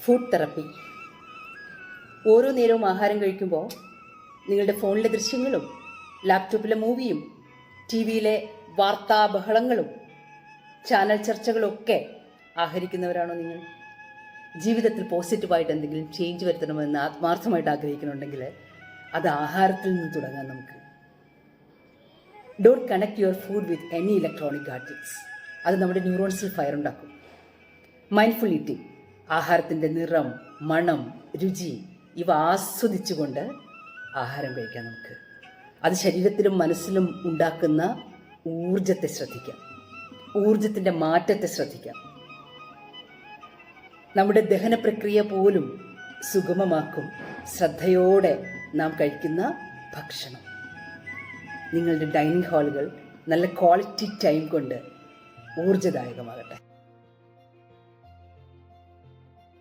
Food therapy. ഓരോ നേരവും ആഹാരം കഴിക്കുമ്പോൾ നിങ്ങളുടെ ഫോണിലെ ദൃശ്യങ്ങളും ലാപ്ടോപ്പിലെ മൂവിയും ടി വിയിലെ വാർത്താ ബഹളങ്ങളും ചാനൽ ചർച്ചകളും ഒക്കെ ആഹരിക്കുന്നവരാണോ നിങ്ങൾ? ജീവിതത്തിൽ പോസിറ്റീവായിട്ട് എന്തെങ്കിലും ചേഞ്ച് വരുത്തണമെന്ന് ആത്മാർത്ഥമായിട്ട് ആഗ്രഹിക്കുന്നുണ്ടെങ്കിൽ അത് ആഹാരത്തിൽ നിന്ന് തുടങ്ങാം. നമുക്ക് don't connect your food with any electronic gadgets. അത് നമ്മുടെ ന്യൂറോൺസിൽ ഫയർ ഉണ്ടാക്കും. മൈൻഡ്ഫുൾ ഈറ്റിംഗ്, ആഹാരത്തിൻ്റെ നിറം, മണം, രുചി ഇവ ആസ്വദിച്ചുകൊണ്ട് ആഹാരം കഴിക്കാം. നമുക്ക് അത് ശരീരത്തിലും മനസ്സിലും ഉണ്ടാക്കുന്ന ഊർജത്തെ ശ്രദ്ധിക്കാം, ഊർജത്തിൻ്റെ മാറ്റത്തെ ശ്രദ്ധിക്കാം. നമ്മുടെ ദഹന പ്രക്രിയ പോലും സുഗമമാക്കും ശ്രദ്ധയോടെ നാം കഴിക്കുന്ന ഭക്ഷണം. നിങ്ങളുടെ ഡൈനിങ് ഹാളുകൾ നല്ല ക്വാളിറ്റി ടൈം കൊണ്ട് ഊർജ്ജദായകമാകട്ടെ.